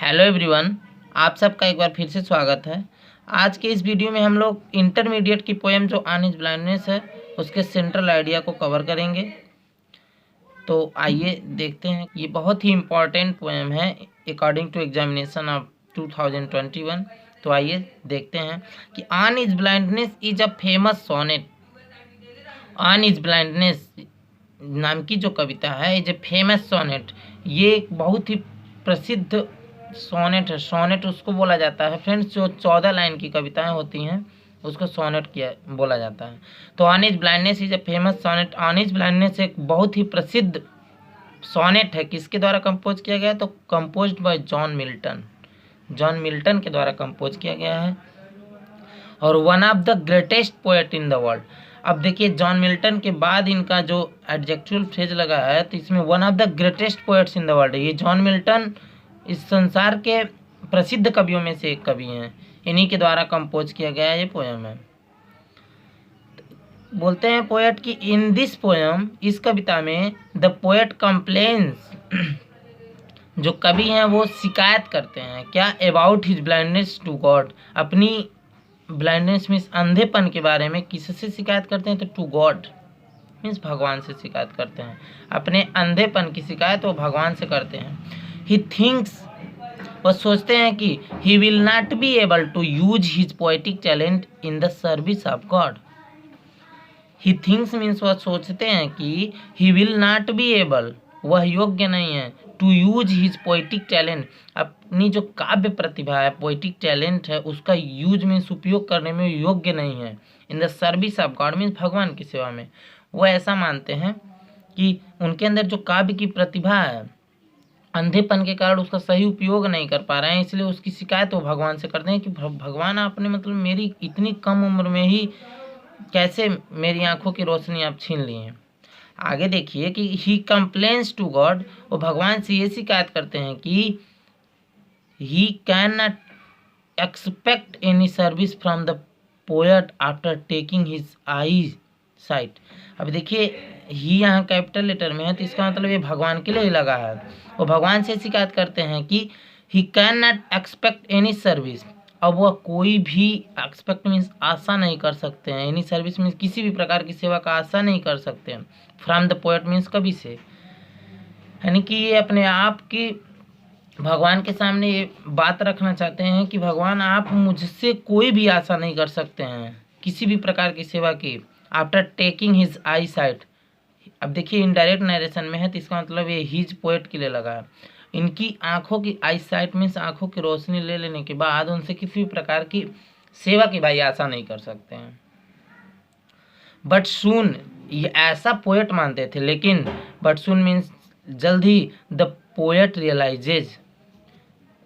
Hello everyone, आप सबका एक बार फिर से स्वागत है। आज के इस वीडियो में हम लोग इंटरमीडिएट की पोएम जो ऑन इज ब्लाइंडनेस है उसके सेंट्रल आइडिया को कवर करेंगे। तो आइए देखते हैं। ये बहुत ही इम्पॉर्टेंट पोएम है अकॉर्डिंग टू एग्जामिनेशन ऑफ 2021। तो आइए देखते हैं कि on his blindness is a famous sonnet. On his blindness नाम की जो कविता है इज ए फेमस सोनेट। ये एक बहुत ही प्रसिद्ध सोनेट है। सोनेट उसको बोला जाता है फ्रेंड्स जो 14 लाइन की कविताएं होती हैं उसको सोनेट किया बोला जाता है। तो on his blindness is a famous sonnet. On his blindness एक बहुत ही प्रसिद्ध सोनेट है। किसके द्वारा कंपोज किया गया है? तो composed bye John Milton. John Milton के द्वारा कंपोज किया गया है और one of the greatest poet in the world. अब देखिए जॉन मिल्टन के बाद इनका जो एडजेक्टिव फ्रेज लगा है तो इसमें one of the greatest poets in the world. ये जॉन मिल्टन इस संसार के प्रसिद्ध कवियों में से एक कवि हैं। इन्हीं के द्वारा कंपोज किया गया ये पोएम है। बोलते हैं पोएट की इन दिस पोएम, इस कविता में द पोएट कंप्लेन्स, जो कवि हैं वो शिकायत करते हैं क्या? About his blindness to God. अपनी ब्लाइंडनेस मीन्स अंधेपन के बारे में किससे शिकायत करते हैं? तो टू गॉड मीन्स भगवान से शिकायत करते हैं। अपने अंधेपन की शिकायत वो भगवान से करते हैं। ही थिंक्स, वो सोचते हैं कि he will not be able to use his poetic talent in the service of God. He thinks means वह सोचते हैं कि he will not be able, वह योग्य नहीं है, to use his poetic talent, अपनी जो काव्य प्रतिभा है पोएटिक टैलेंट है उसका यूज मीन्स उपयोग करने में योग्य नहीं है। इन the service of God means भगवान की सेवा में। वो ऐसा मानते हैं कि उनके अंदर जो काव्य की प्रतिभा है अंधेपन के कारण उसका सही उपयोग नहीं कर पा रहे हैं, इसलिए उसकी शिकायत वो भगवान से करते हैं कि भगवान आपने मतलब मेरी इतनी कम उम्र में ही कैसे मेरी आंखों की रोशनी आप छीन लिए। आगे देखिए कि ही कंप्लेन्स टू गॉड, वो भगवान से ये शिकायत करते हैं कि he can not expect any service from the poet after taking his I site. अब देखिए ही यहाँ कैपिटल लेटर में है तो इसका मतलब ये भगवान के लिए ही लगा है। वो भगवान से शिकायत करते हैं कि he can not expect any service. अब वह कोई भी एक्सपेक्ट मीन्स आशा नहीं कर सकते हैं, एनी सर्विस मीन्स किसी भी प्रकार की सेवा का आशा नहीं कर सकते हैं। फ्रॉम द पोएट मीन्स कवि से, यानी कि ये अपने आप की भगवान के सामने ये बात रखना चाहते हैं कि भगवान आप मुझसे कोई भी आशा नहीं कर सकते हैं किसी भी प्रकार की सेवा की। आफ्टर टेकिंग हिज आई साइट, अब देखिए इनडायरेक्ट नरेशन में है तो इसका मतलब ये हिज पोएट के लिए लगा है। इनकी आंखों की आई साइट मीन्स आंखों की रोशनी ले लेने के बाद उनसे किसी भी प्रकार की सेवा की भाई आशा नहीं कर सकते हैं। बट सून, ये ऐसा पोएट मानते थे लेकिन बट सून मीन्स जल्द ही द पोएट रियलाइजेज,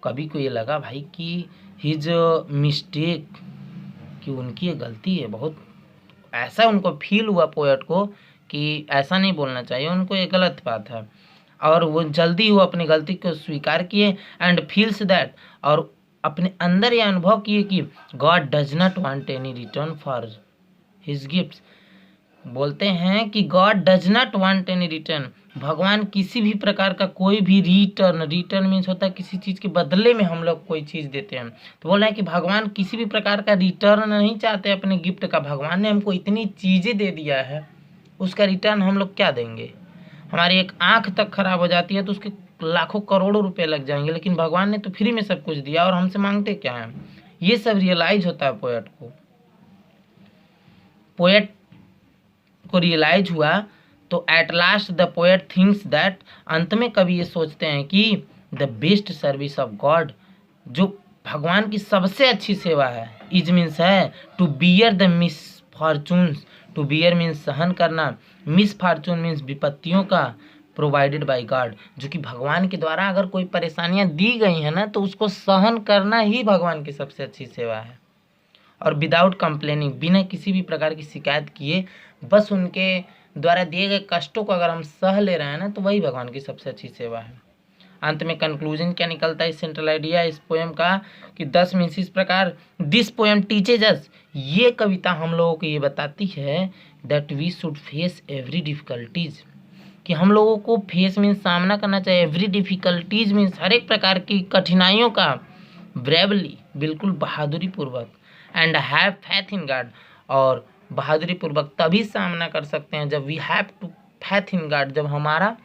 कभी को ये लगा भाई कि हिज मिस्टेक, कि उनकी ये गलती है बहुत, ऐसा उनको फील हुआ पोएट को कि ऐसा नहीं बोलना चाहिए, उनको ये गलत बात है और वो जल्दी वो अपनी गलती को स्वीकार किए एंड फील्स दैट, और अपने अंदर ये अनुभव किए कि God does not want any return for his gifts. बोलते हैं कि God does not want any return, भगवान किसी भी प्रकार का कोई भी रिटर्न, रिटर्न मीन्स होता है किसी चीज़ के बदले में हम लोग कोई चीज़ देते हैं, तो बोल रहे हैं कि भगवान किसी भी प्रकार का रिटर्न नहीं चाहते अपने गिफ्ट का। भगवान ने हमको इतनी चीज़ें दे दिया है उसका रिटर्न हम लोग क्या देंगे? हमारी एक आंख तक खराब हो जाती है तो उसके लाखों करोड़ों रुपए लग जाएंगे, लेकिन भगवान ने तो फ्री में सब कुछ दिया और हमसे मांगते क्या हैं? ये सब रियलाइज होता है पोएट को। पोएट को रियलाइज हुआ तो at last the poet thinks that, अंत में कवि ये सोचते हैं कि the best service of God, जो भगवान की सबसे अच्छी सेवा है, इज मीन्स है to bear the misfortunes, to bear means सहन करना, मिसफॉर्चून मीन्स विपत्तियों का, प्रोवाइडेड बाय गॉड, जो कि भगवान के द्वारा अगर कोई परेशानियां दी गई हैं ना तो उसको सहन करना ही भगवान की सबसे अच्छी सेवा है। और विदाउट कंप्लेनिंग, बिना किसी भी प्रकार की शिकायत किए बस उनके द्वारा दिए गए कष्टों को अगर हम सह ले रहे हैं ना तो वही भगवान की सबसे अच्छी सेवा है। अंत में कंक्लूजन क्या निकलता है इस सेंट्रल आइडिया इस पोएम का कि 10 मीन्स इस प्रकार, दिस पोएम टीचेज अस, ये कविता हम लोगों को ये बताती है that we should face every difficulties, कि हम लोगों को फेस मीन्स सामना करना चाहिए, एवरी डिफिकल्टीज मीन्स हर एक प्रकार की कठिनाइयों का ब्रेवली बिल्कुल बहादुरी पूर्वक, and have faith in God, और बहादुरी पूर्वक तभी सामना कर सकते हैं जब we have to faith in God, जब हमारा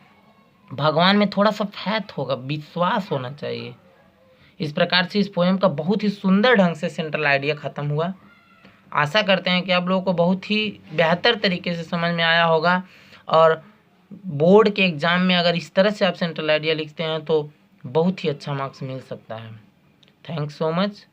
भगवान में थोड़ा सा फैथ होगा, विश्वास होना चाहिए। इस प्रकार से इस पोएम का बहुत ही सुंदर ढंग से सेंट्रल आइडिया खत्म हुआ। आशा करते हैं कि आप लोगों को बहुत ही बेहतर तरीके से समझ में आया होगा, और बोर्ड के एग्ज़ाम में अगर इस तरह से आप सेंट्रल आइडिया लिखते हैं तो बहुत ही अच्छा मार्क्स मिल सकता है। Thanks so much.